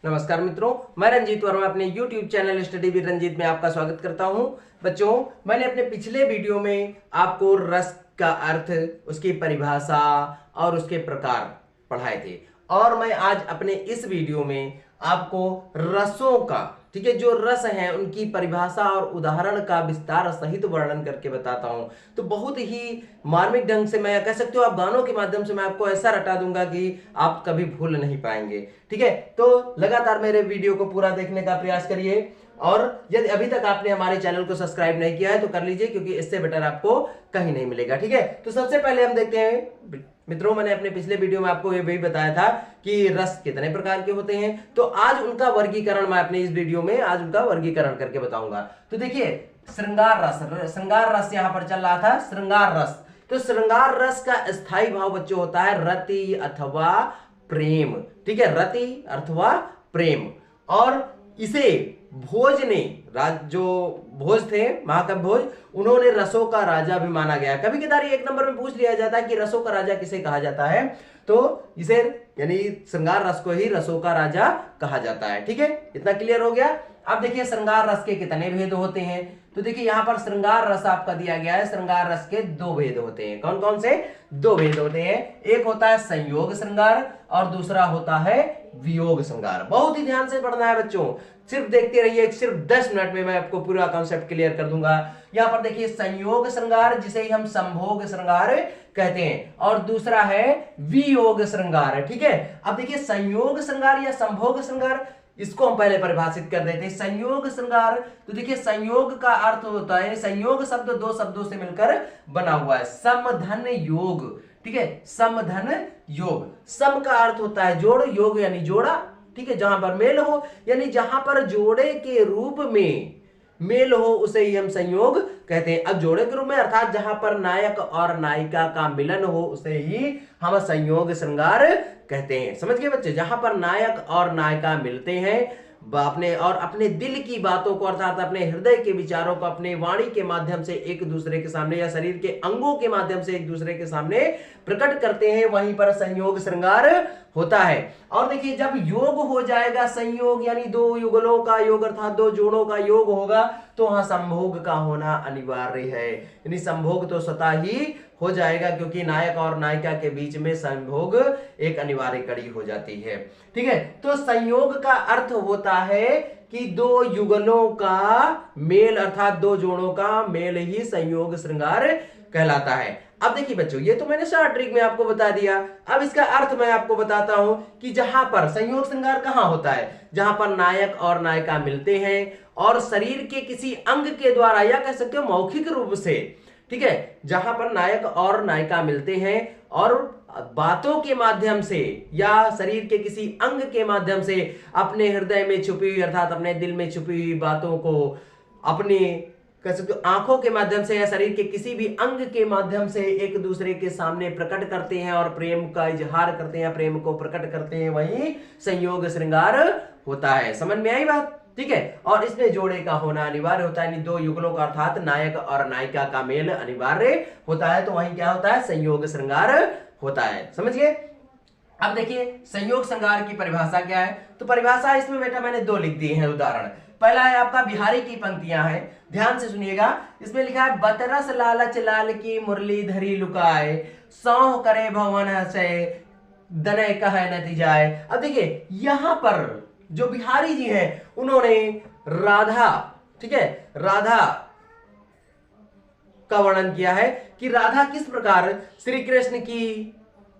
नमस्कार मित्रों, मैं रंजीत वर्मा अपने YouTube channel study with Ranjeet में आपका स्वागत करता हूं। बच्चों, मैंने अपने पिछले वीडियो में आपको रस का अर्थ, उसकी परिभाषा और उसके प्रकार पढ़ाए थे और मैं आज अपने इस वीडियो में आपको रसों का, ठीक है, जो रस हैं उनकी परिभाषा और उदाहरण का विस्तार सहित वर्णन करके बताता हूं। तो बहुत ही मार्मिक ढंग से, मैं कह सकते हो आप गानों के माध्यम से मैं आपको ऐसा रटा दूंगा कि आप कभी भूल नहीं पाएंगे। ठीक है, तो लगातार मेरे वीडियो को पूरा देखने का प्रयास करिए और यदि अभी तक आपने हमारे चैनल को सब्सक्राइब नहीं किया है तो कर लीजिए, क्योंकि इससे बेटर आपको कहीं नहीं मिलेगा। ठीक है, तो सबसे पहले हम देखते हैं मित्रों, मैंने अपने पिछले वीडियो में आपको ये भी बताया था कि रस कितने प्रकार के होते हैं, तो आज उनका वर्गीकरण मैं अपने इस वीडियो में आज उनका वर्गीकरण करके बताऊंगा। तो देखिए, श्रृंगार रस यहां पर चल रहा था, श्रृंगार रस। तो श्रृंगार रस का स्थायी भाव बच्चों होता है रति अथवा प्रेम। ठीक है, रति अथवा प्रेम। और इसे भोज ने, जो भोज थे, महाकवि भोज, उन्होंने रसों का राजा भी माना गया। कभी कदार एक नंबर में पूछ लिया जाता है कि रसों का राजा किसे कहा जाता है, तो इसे यानी श्रृंगार रस को ही रसों का राजा कहा जाता है। ठीक है, इतना क्लियर हो गया। अब देखिए श्रृंगार रस के कितने भेद होते हैं। तो देखिए यहां पर श्रृंगार रस आपका दिया गया है, श्रृंगार रस के दो भेद होते हैं। कौन कौन से? दो भेद होते हैं। एक होता है संयोग श्रृंगार और दूसरा होता है वियोग श्रृंगार। बहुत ही ध्यान से पढ़ना है बच्चों, सिर्फ देखते रहिए, सिर्फ 10 मिनट में मैं आपको पूरा कॉन्सेप्ट क्लियर कर दूंगा। यहां पर देखिए संयोग श्रृंगार, जिसे ही हम संभोग श्रृंगार कहते हैं, और दूसरा है वियोग श्रृंगार। ठीक है, अब देखिए संयोग श्रृंगार या संभोग श्रृंगार, इसको हम पहले परिभाषित कर देते हैं। संयोग श्रृंगार, तो देखिए संयोग का अर्थ होता है, संयोग शब्द दो शब्दों से मिलकर बना हुआ है, सम धन योग। ठीक है, सम धन योग। सम का अर्थ होता है जोड़, योग यानी जोड़ा। ठीक है, जहां पर मेल हो, यानी जहां पर जोड़े के रूप में मेल हो उसे ही हम संयोग कहते हैं। अब जोड़े के रूप में अर्थात जहां पर नायक और नायिका का मिलन हो उसे ही हम संयोग श्रृंगार कहते हैं। समझ गए बच्चे? जहां पर नायक और नायिका मिलते हैं, अपने दिल की बातों को, अर्थात अपने हृदय के विचारों को अपने वाणी के माध्यम से एक दूसरे के सामने या शरीर के अंगों के माध्यम से एक दूसरे के सामने प्रकट करते हैं, वहीं पर संयोग श्रृंगार होता है। और देखिए जब योग हो जाएगा, संयोग यानी दो युगलों का योग अर्थात दो जोड़ों का योग होगा, तो वहां संभोग का होना अनिवार्य है। यानी संभोग तो स्वतः ही हो जाएगा, क्योंकि नायक और नायिका के बीच में संभोग एक अनिवार्य कड़ी हो जाती है। ठीक है, तो संयोग का अर्थ होता है कि दो युगलों का मेल अर्थात दो जोड़ों का मेल ही संयोग श्रृंगार कहलाता है। अब देखिए बच्चों, ये तो मैंने शॉर्ट ट्रिक में आपको बता दिया। अब इसका अर्थ मैं आपको बताता हूं कि जहां पर संयोग श्रृंगार कहां होता है, जहां पर नायक और नायिका मिलते हैं और शरीर के किसी अंग के द्वारा, या कह सकते हो मौखिक रूप से। ठीक है, जहां पर नायक और नायिका मिलते हैं और बातों के माध्यम से या शरीर के किसी अंग के माध्यम से अपने हृदय में छुपी हुई अर्थात अपने दिल में छुपी हुई बातों को अपने, कह सकते हो, आंखों के माध्यम से या शरीर के किसी भी अंग के माध्यम से एक दूसरे के सामने प्रकट करते हैं और प्रेम का इजहार करते हैं, प्रेम को प्रकट करते हैं, वही संयोग श्रृंगार होता है। समझ में आई बात? ठीक है, और इसमें जोड़े का होना अनिवार्य होता है, दो युगलों का अर्थात नायक और नायिका का मेल अनिवार्य होता है, तो वहीं क्या होता है? संयोग श्रृंगार होता है। समझिए? अब देखिए संयोग श्रृंगार की परिभाषा क्या है। तो परिभाषा इसमें बेटा मैंने दो लिख दिए हैं उदाहरण। पहला है आपका बिहारी की पंक्तियां हैं, ध्यान से सुनिएगा। इसमें लिखा है, बतरस लालच लाल की मुरली धरी लुकाए, सौह करे भवन हसे दनय कहे न जाए। अब देखिए यहां पर जो बिहारी जी हैं उन्होंने राधा, ठीक है, राधा का वर्णन किया है कि राधा किस प्रकार श्री कृष्ण की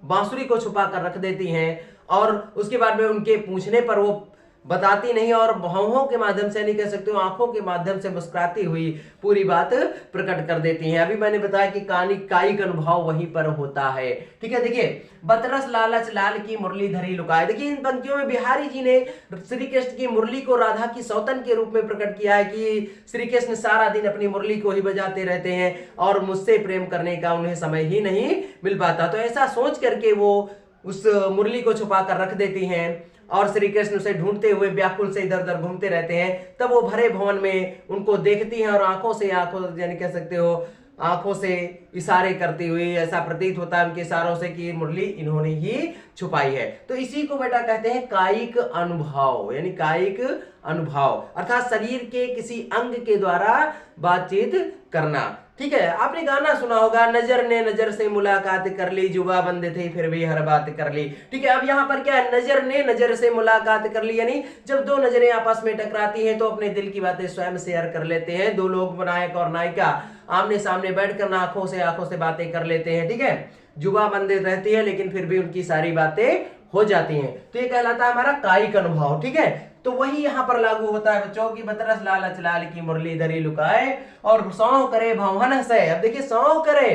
बांसुरी को छुपा कर रख देती हैं और उसके बाद में उनके पूछने पर वो बताती नहीं और भौहों के माध्यम से, नहीं कह सकते हो, आंखों के माध्यम से मुस्कुराती हुई पूरी बात प्रकट कर देती हैं। अभी मैंने बताया कि कायिक अनुभव वहीं पर होता है। ठीक है, देखिए बतरस लालच लाल की मुरली धरी लुकाए। देखिए इन पंक्तियों में बिहारी जी ने श्री कृष्ण की मुरली को राधा की सौतन के रूप में प्रकट किया है कि श्री कृष्ण सारा दिन अपनी मुरली को ही बजाते रहते हैं और मुझसे प्रेम करने का उन्हें समय ही नहीं मिल पाता। तो ऐसा सोच करके वो उस मुरली को छुपा कर रख देती हैं और श्री कृष्ण उसे ढूंढते हुए व्याकुल से इधर उधर घूमते रहते हैं। तब वो भरे भवन में उनको देखती हैं और आंखों से आंखों, यानी कह सकते हो आंखों से इशारे करती हुई, ऐसा प्रतीत होता है उनके इशारों से कि मुरली इन्होंने ही छुपाई है। तो इसी को बेटा कहते हैं कायिक अनुभव, यानी कायिक अनुभव अर्थात शरीर के किसी अंग के द्वारा बातचीत करना। ठीक है, आपने गाना सुना होगा, नजर ने नजर से मुलाकात कर ली, जुबा बंद थी फिर भी हर बात कर ली। ठीक है, अब यहाँ पर क्या है, नजर ने नजर से मुलाकात कर ली, यानी जब दो नजरें आपस में टकराती हैं तो अपने दिल की बातें स्वयं शेयर कर लेते हैं। दो लोग, नायक और नायिका, आमने सामने बैठकर आंखों से बातें कर लेते हैं। ठीक है, जुबा बंद रहती है लेकिन फिर भी उनकी सारी बातें हो जाती हैं। तो ये कहलाता है हमारा कायिक अनुभव। ठीक है, तो वही यहां पर लागू होता है बच्चों की बतरस लालच लाल की मुरली धरी लुकाए और सौ करे भवन हंसे। अब देखिए, सौ करे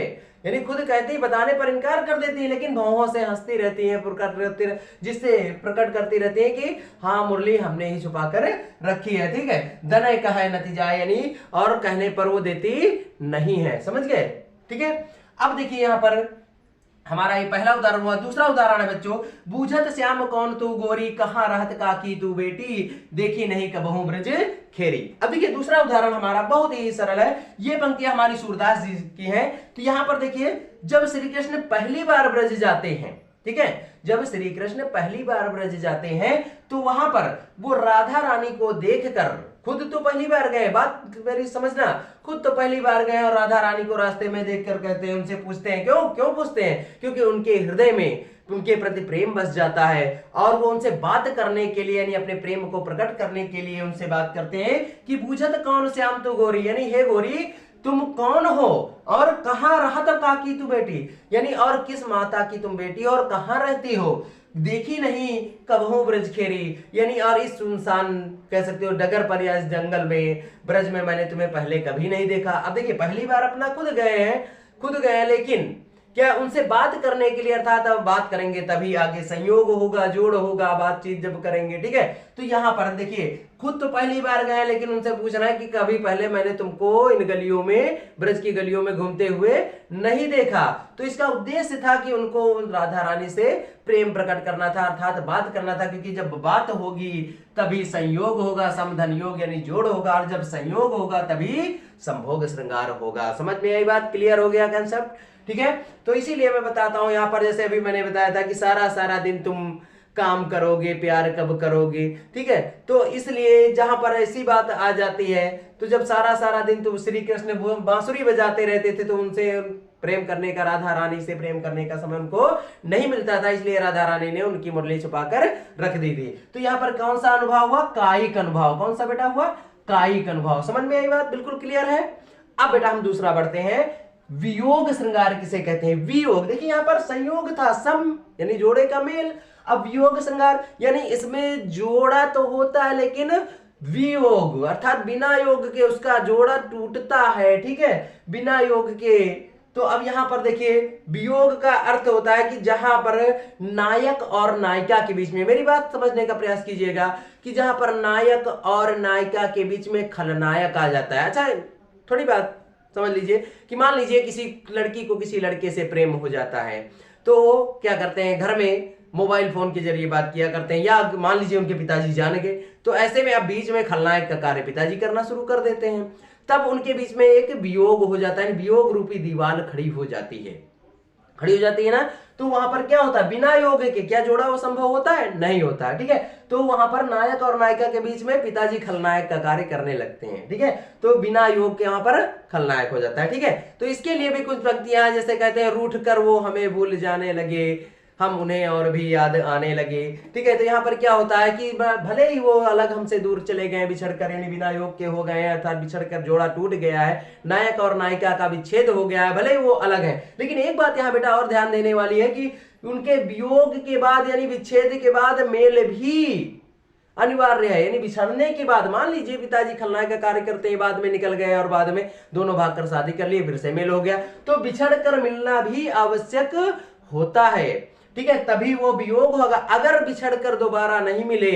यानी खुद कहती, बताने पर इनकार कर देती है लेकिन भौहों से हंसती रहती है, जिससे प्रकट करती रहती है कि हाँ मुरली हमने ही छुपा कर रखी है। ठीक है, दनय कहे नतीजा, यानी और कहने पर वो देती नहीं है। समझ गए? ठीक है, अब देखिए यहां पर हमारा ये पहला उदाहरण हुआ। दूसरा उदाहरण है बच्चों, बूझत श्याम कौन तू गोरी, कहाँ रहत काकी तू बेटी, देखी नहीं कबहू ब्रज खेरी। अब देखिए दूसरा उदाहरण हमारा बहुत ही सरल है। ये पंक्तियां हमारी सूरदास जी की हैं। तो यहां पर देखिए, जब श्री कृष्ण पहली बार ब्रज जाते हैं, ठीक है, जब श्री कृष्ण पहली बार ब्रज जाते हैं तो वहां पर वो राधा रानी को देखकर, खुद तो पहली बार गए, बात मेरी समझना, खुद तो पहली बार गए और राधा रानी को रास्ते में देखकर कहते हैं, उनसे पूछते हैं, क्यों पूछते हैं? क्योंकि उनके हृदय में उनके प्रति प्रेम बस जाता है और वो उनसे बात करने के लिए, यानी अपने प्रेम को प्रकट करने के लिए उनसे बात करते हैं कि बूझत कौन श्याम तू गोरी, यानी हे गोरी तुम कौन हो और कहां रहत काकी तू बेटी, यानी और किस माता की तुम बेटी और कहां रहती हो, देखी नहीं कबहू ब्रज खेरी, यानी और इस सुनसान कह सकते हो डगर पर या इस जंगल में, ब्रज में मैंने तुम्हें पहले कभी नहीं देखा। अब देखिए पहली बार अपना खुद गए लेकिन क्या उनसे बात करने के लिए, अर्थात अब बात करेंगे तभी आगे संयोग होगा, जोड़ होगा, बातचीत जब करेंगे। ठीक है, तो यहां पर देखिए खुद तो पहली बार गए लेकिन उनसे पूछना है कि कभी पहले मैंने तुमको इन गलियों में, ब्रज की गलियों में घूमते हुए नहीं देखा। तो इसका उद्देश्य था कि उनको राधा रानी से प्रेम प्रकट करना था, अर्थात बात करना था, क्योंकि जब बात होगी तभी संयोग होगा, समधन योग यानी जोड़ होगा, और जब संयोग होगा तभी संभोग श्रृंगार होगा। समझ में आई बात? क्लियर हो गया कंसेप्ट? ठीक है, तो इसीलिए मैं बताता हूं यहां पर, जैसे अभी मैंने बताया था कि सारा दिन तुम काम करोगे, प्यार कब करोगे। ठीक है, तो इसलिए जहां पर ऐसी बात आ जाती है तो जब सारा दिन तो श्री कृष्ण बांसुरी बजाते रहते थे तो उनसे प्रेम करने का, राधा रानी से प्रेम करने का समय उनको नहीं मिलता था, इसलिए राधा रानी ने उनकी मुरली छुपाकर रख दी थी। तो यहाँ पर कौन सा अनुभव हुआ? कायिक अनुभव। कौन सा बेटा हुआ? कायिक अनुभव। समझ में आई बात? बिल्कुल क्लियर है। अब बेटा हम दूसरा बढ़ते हैं, वियोग श्रृंगार किसे कहते हैं? वियोग, देखिए यहां पर संयोग था, सम यानी जोड़े का मेल। अब वियोग श्रृंगार यानी इसमें जोड़ा तो होता है लेकिन वियोग अर्थात बिना योग के उसका जोड़ा टूटता है। ठीक है, बिना योग के। तो अब यहां पर देखिए वियोग का अर्थ होता है कि जहां पर नायक और नायिका के बीच में, मेरी बात समझने का प्रयास कीजिएगा, कि जहां पर नायक और नायिका के बीच में खलनायक आ जाता है। अच्छा थोड़ी बात समझ लीजिए कि मान लीजिए किसी लड़की को किसी लड़के से प्रेम हो जाता है तो क्या करते हैं, घर में मोबाइल फोन के जरिए बात किया करते हैं, या मान लीजिए उनके पिताजी जान गए तो ऐसे में अब बीच में खलनायक का कार्य पिताजी करना शुरू कर देते हैं, तब उनके बीच में एक वियोग हो जाता है, वियोग रूपी दीवार खड़ी हो जाती है ना। तो वहां पर क्या होता है, बिना योग के क्या जोड़ा वो संभव होता है? नहीं होता है। ठीक है, तो वहां पर नायक और नायिका के बीच में पिताजी खलनायक का कार्य करने लगते हैं। ठीक है, तो बिना योग के वहां पर खलनायक हो जाता है। ठीक है, तो इसके लिए भी कुछ पंक्तियां जैसे कहते हैं, रूठ कर वो हमें भूल जाने लगे, हम उन्हें और भी याद आने लगे। ठीक है, तो यहाँ पर क्या होता है कि भले ही वो अलग हमसे दूर चले गए, बिछड़ कर यानी बिना योग के हो गए हैं, अर्थात बिछड़ कर जोड़ा टूट गया है, नायक और नायिका का विच्छेद हो गया है, भले ही वो अलग है, लेकिन एक बात यहाँ बेटा और ध्यान देने वाली है कि उनके वियोग के बाद यानी विच्छेद के बाद मेल भी अनिवार्य है। यानी बिछड़ने के बाद, मान लीजिए पिताजी खलनायक का कार्य करते हैं, बाद में निकल गए और बाद में दोनों भागकर शादी कर लिए, फिर से मेल हो गया, तो बिछड़ कर मिलना भी आवश्यक होता है। ठीक है, तभी वो वियोग होगा। अगर बिछड़ कर दोबारा नहीं मिले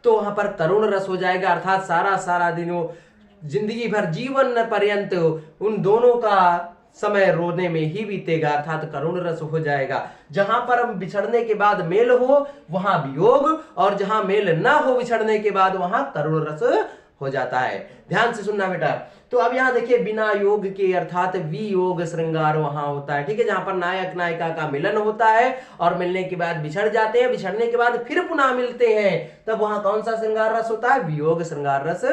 तो वहां पर करुण रस हो जाएगा, अर्थात सारा दिन वो जिंदगी भर जीवन पर्यंत उन दोनों का समय रोने में ही बीतेगा, अर्थात करुण रस हो जाएगा। जहां पर बिछड़ने के बाद मेल हो वहां वियोग, और जहां मेल ना हो बिछड़ने के बाद वहां करुण रस हो जाता है। ध्यान से सुनना बेटा। तो अब यहाँ देखिए बिना योग के अर्थात वियोग श्रृंगार वहां होता है, ठीक है, जहां पर नायक नायिका का मिलन होता है और मिलने के बाद बिछड़ जाते हैं, बिछड़ने के बाद फिर पुनः मिलते हैं, तब वहां कौन सा श्रृंगार रस होता है? वियोग श्रृंगार रस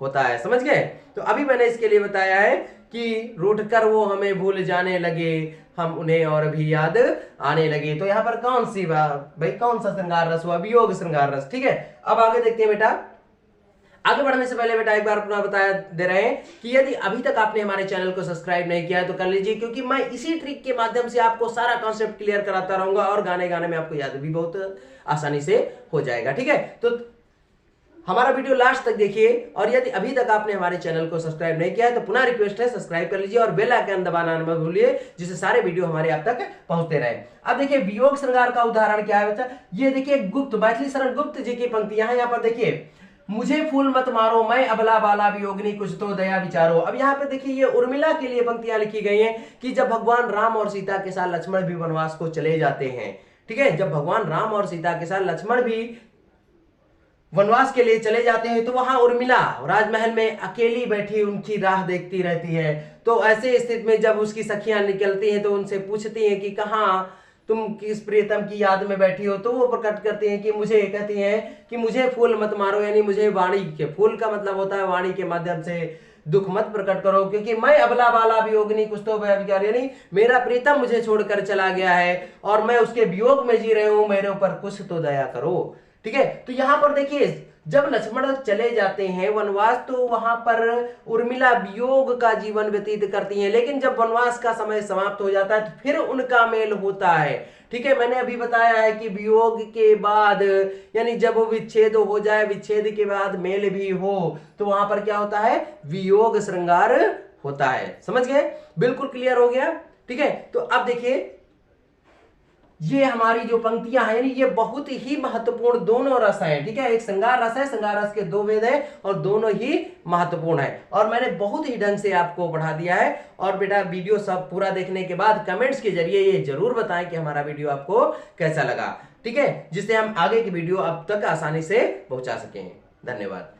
होता है। समझ गए? तो अभी मैंने इसके लिए बताया है कि रूठ कर वो हमें भूल जाने लगे, हम उन्हें और भी याद आने लगे। तो यहाँ पर कौन सी बात भाई, कौन सा श्रृंगार रस हुआ? वियोग श्रृंगार रस। ठीक है, अब आगे देखते हैं बेटा। आगे बढ़ने से पहले बेटा एक बार अपना बताया दे रहे हैं कि यदि अभी तक आपने हमारे चैनल को सब्सक्राइब नहीं किया है तो कर लीजिए, क्योंकि मैं इसी ट्रिक के माध्यम से आपको सारा कॉन्सेप्ट क्लियर कराता रहूंगा और गाने गाने में आपको याद भी बहुत आसानी से हो जाएगा। ठीक है, तो हमारा वीडियो लास्ट तक देखिए, और यदि अभी तक आपने हमारे चैनल को सब्सक्राइब नहीं किया है तो पुनः रिक्वेस्ट है सब्सक्राइब कर लीजिए और बेल आइकन दबाना मत भूलिए, जिससे सारे वीडियो हमारे आप तक पहुंचते रहे। अब देखिए वियोग श्रृंगार का उदाहरण क्या है बच्चा? ये देखिए गुप्त, मैथिली शरण गुप्त जी की पंक्तियां हैं। यहाँ पर देखिए, मुझे फूल मत मारो, मैं अबला बाला वियोगिनी, कुछ तो दया विचारो। अब यहाँ पे देखिए ये उर्मिला के लिए पंक्तियां लिखी गई हैं कि जब भगवान राम और सीता के साथ लक्ष्मण भी वनवास को चले जाते हैं, ठीक है, जब भगवान राम और सीता के साथ लक्ष्मण भी वनवास के लिए चले जाते हैं तो वहां उर्मिला राजमहल में अकेली बैठी उनकी राह देखती रहती है। तो ऐसे स्थिति में जब उसकी सखियां निकलती हैं तो उनसे पूछती हैं कि कहाँ तुम किस प्रियतम की याद में बैठी हो? तो वो प्रकट करती हैं कि मुझे, कहती हैं कि मुझे फूल मत मारो, यानी मुझे वाणी के, फूल का मतलब होता है वाणी के माध्यम से दुख मत प्रकट करो, क्योंकि मैं अबला बाला वियोगिनी, कुछ तो विचार, यानी मेरा प्रीतम मुझे छोड़कर चला गया है और मैं उसके वियोग में जी रही हूं, मेरे ऊपर कुछ तो दया करो। ठीक है, तो यहां पर देखिए जब लक्ष्मण चले जाते हैं वनवास तो वहां पर उर्मिला वियोग का जीवन व्यतीत करती हैं, लेकिन जब वनवास का समय समाप्त हो जाता है तो फिर उनका मेल होता है। ठीक है, मैंने अभी बताया है कि वियोग के बाद, यानी जब विच्छेद हो जाए, विच्छेद के बाद मेल भी हो, तो वहां पर क्या होता है? वियोग श्रृंगार होता है। समझ गए? बिल्कुल क्लियर हो गया। ठीक है, तो अब देखिए ये हमारी जो पंक्तियां हैं ये बहुत ही महत्वपूर्ण दोनों रस हैं। ठीक है, एक श्रृंगार रस है, श्रृंगार रस के दो वेद हैं और दोनों ही महत्वपूर्ण है, और मैंने बहुत ही ढंग से आपको पढ़ा दिया है। और बेटा वीडियो सब पूरा देखने के बाद कमेंट्स के जरिए ये जरूर बताएं कि हमारा वीडियो आपको कैसा लगा। ठीक है, जिससे हम आगे की वीडियो अब तक आसानी से पहुंचा सकें। धन्यवाद।